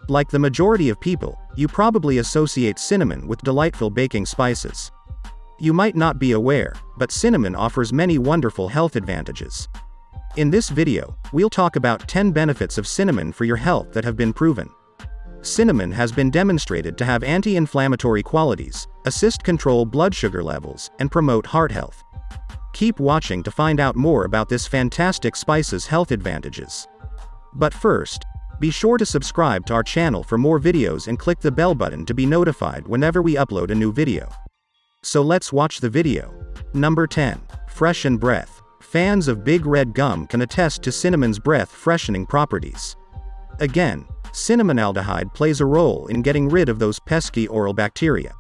Like the majority of people, you probably associate cinnamon with delightful baking spices. You might not be aware, but cinnamon offers many wonderful health advantages. In this video, we'll talk about 10 benefits of cinnamon for your health that have been proven. Cinnamon has been demonstrated to have anti-inflammatory qualities, assist control blood sugar levels, and promote heart health. Keep watching to find out more about this fantastic spice's health advantages. But first, be sure to subscribe to our channel for more videos and click the bell button to be notified whenever we upload a new video. So let's watch the video. Number 10. Freshen Breath. Fans of Big Red Gum can attest to cinnamon's breath-freshening properties. Again, cinnamonaldehyde plays a role in getting rid of those pesky oral bacteria.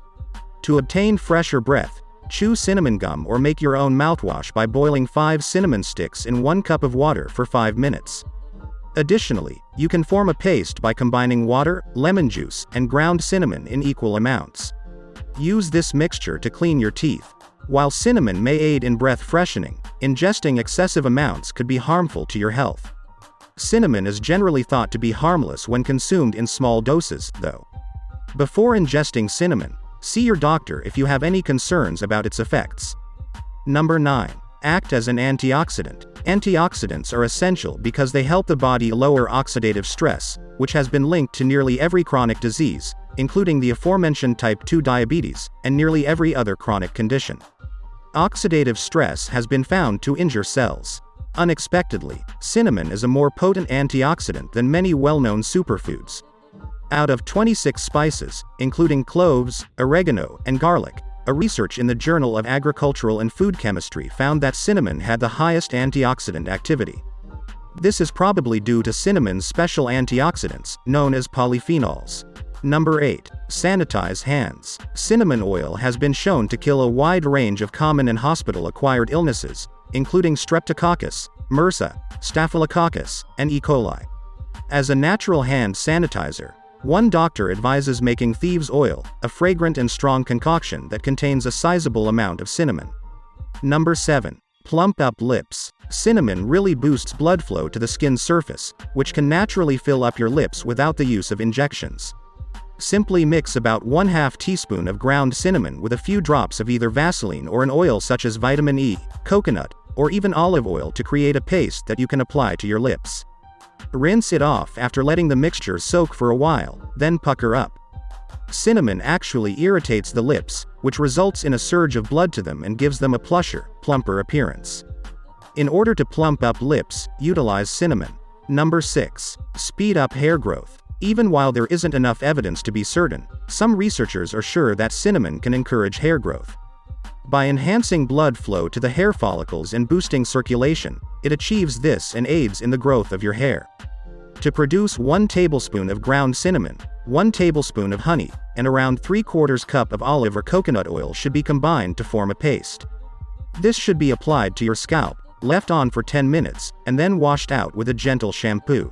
To obtain fresher breath, chew cinnamon gum or make your own mouthwash by boiling 5 cinnamon sticks in 1 cup of water for 5 minutes. Additionally, you can form a paste by combining water, lemon juice, and ground cinnamon in equal amounts. Use this mixture to clean your teeth. While cinnamon may aid in breath freshening, ingesting excessive amounts could be harmful to your health. Cinnamon is generally thought to be harmless when consumed in small doses, though. Before ingesting cinnamon, see your doctor if you have any concerns about its effects. Number 9. Act as an antioxidant. Antioxidants are essential because they help the body lower oxidative stress, which has been linked to nearly every chronic disease, including the aforementioned type 2 diabetes, and nearly every other chronic condition. Oxidative stress has been found to injure cells. Unexpectedly, cinnamon is a more potent antioxidant than many well-known superfoods. Out of 26 spices, including cloves, oregano, and garlic, a research in the Journal of Agricultural and Food Chemistry found that cinnamon had the highest antioxidant activity. This is probably due to cinnamon's special antioxidants, known as polyphenols. Number 8. Sanitize Hands. Cinnamon oil has been shown to kill a wide range of common and hospital-acquired illnesses, including Streptococcus, MRSA, Staphylococcus, and E. coli. As a natural hand sanitizer, one doctor advises making thieves' oil, a fragrant and strong concoction that contains a sizable amount of cinnamon. Number 7. Plump Up Lips. Cinnamon really boosts blood flow to the skin's surface, which can naturally fill up your lips without the use of injections. Simply mix about 1/2 teaspoon of ground cinnamon with a few drops of either Vaseline or an oil such as vitamin E, coconut, or even olive oil to create a paste that you can apply to your lips. Rinse it off after letting the mixture soak for a while, then pucker up. Cinnamon actually irritates the lips, which results in a surge of blood to them and gives them a plusher, plumper appearance. In order to plump up lips, utilize cinnamon. Number 6. Speed up hair growth. Even while there isn't enough evidence to be certain, some researchers are sure that cinnamon can encourage hair growth. By enhancing blood flow to the hair follicles and boosting circulation, it achieves this and aids in the growth of your hair. To produce 1 tablespoon of ground cinnamon, 1 tablespoon of honey, and around 3/4 cup of olive or coconut oil should be combined to form a paste. This should be applied to your scalp, left on for 10 minutes, and then washed out with a gentle shampoo.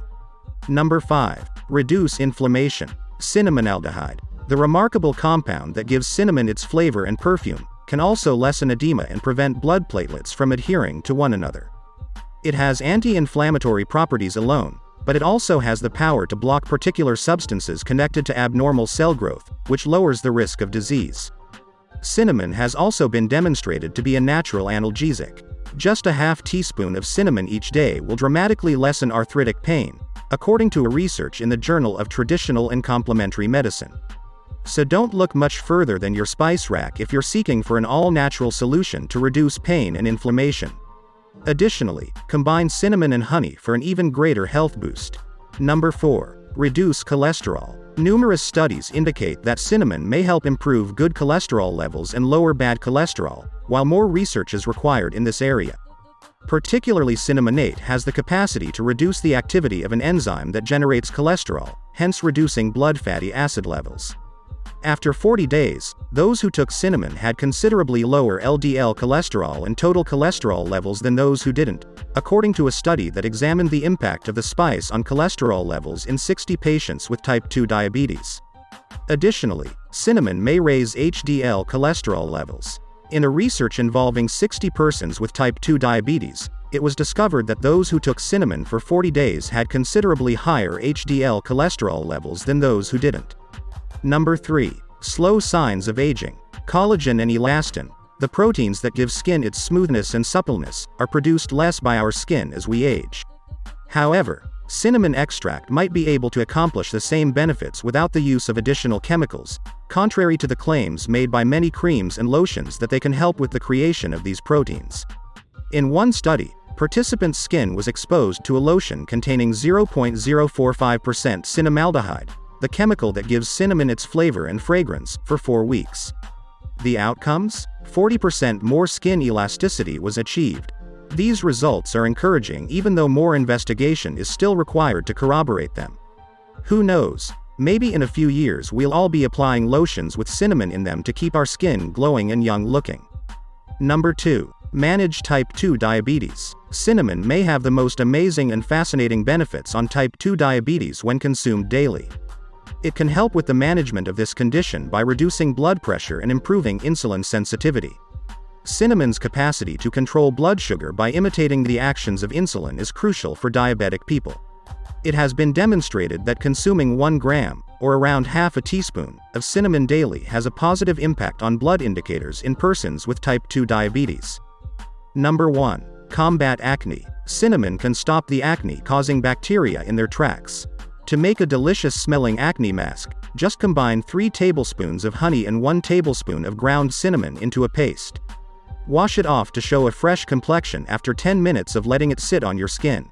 Number 5. Reduce inflammation. Cinnamonaldehyde, the remarkable compound that gives cinnamon its flavor and perfume, can also lessen edema and prevent blood platelets from adhering to one another. It has anti-inflammatory properties alone, but it also has the power to block particular substances connected to abnormal cell growth, which lowers the risk of disease. Cinnamon has also been demonstrated to be a natural analgesic. Just a 1/2 teaspoon of cinnamon each day will dramatically lessen arthritic pain, according to a research in the Journal of Traditional and Complementary Medicine. So don't look much further than your spice rack if you're seeking for an all-natural solution to reduce pain and inflammation. Additionally, combine cinnamon and honey for an even greater health boost. Number 4. Reduce cholesterol. Numerous studies indicate that cinnamon may help improve good cholesterol levels and lower bad cholesterol, while more research is required in this area. Particularly cinnamonate has the capacity to reduce the activity of an enzyme that generates cholesterol, hence reducing blood fatty acid levels. After 40 days, those who took cinnamon had considerably lower LDL cholesterol and total cholesterol levels than those who didn't, according to a study that examined the impact of the spice on cholesterol levels in 60 patients with type 2 diabetes. Additionally, cinnamon may raise HDL cholesterol levels. In a research involving 60 persons with type 2 diabetes, it was discovered that those who took cinnamon for 40 days had considerably higher HDL cholesterol levels than those who didn't. Number 3. Slow signs of aging. Collagen and elastin, the proteins that give skin its smoothness and suppleness, are produced less by our skin as we age. However, cinnamon extract might be able to accomplish the same benefits without the use of additional chemicals, contrary to the claims made by many creams and lotions that they can help with the creation of these proteins. In one study, participants' skin was exposed to a lotion containing 0.045% cinnamaldehyde, the chemical that gives cinnamon its flavor and fragrance, for 4 weeks. The outcomes? 40% more skin elasticity was achieved. These results are encouraging even though more investigation is still required to corroborate them. Who knows? Maybe in a few years we'll all be applying lotions with cinnamon in them to keep our skin glowing and young looking. Number 2. Manage type 2 diabetes. Cinnamon may have the most amazing and fascinating benefits on type 2 diabetes when consumed daily. It can help with the management of this condition by reducing blood pressure and improving insulin sensitivity. Cinnamon's capacity to control blood sugar by imitating the actions of insulin is crucial for diabetic people. It has been demonstrated that consuming 1 gram, or around half a teaspoon, of cinnamon daily has a positive impact on blood indicators in persons with type 2 diabetes. Number 1. Combat acne. Cinnamon can stop the acne-causing bacteria in their tracks. To make a delicious-smelling acne mask, just combine 3 tablespoons of honey and 1 tablespoon of ground cinnamon into a paste. Wash it off to show a fresh complexion after 10 minutes of letting it sit on your skin.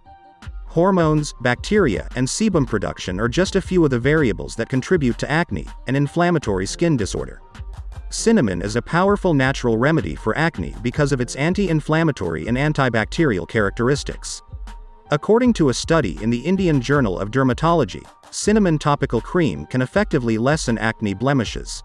Hormones, bacteria, and sebum production are just a few of the variables that contribute to acne, an inflammatory skin disorder. Cinnamon is a powerful natural remedy for acne because of its anti-inflammatory and antibacterial characteristics. According to a study in the Indian Journal of Dermatology, cinnamon topical cream can effectively lessen acne blemishes.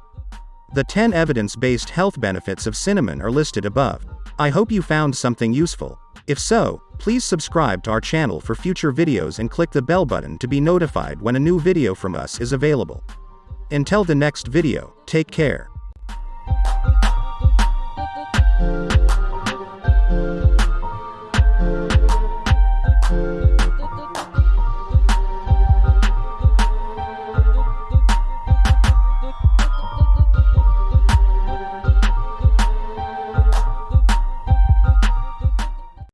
The 10 evidence-based health benefits of cinnamon are listed above. I hope you found something useful. If so, please subscribe to our channel for future videos and click the bell button to be notified when a new video from us is available. Until the next video, take care.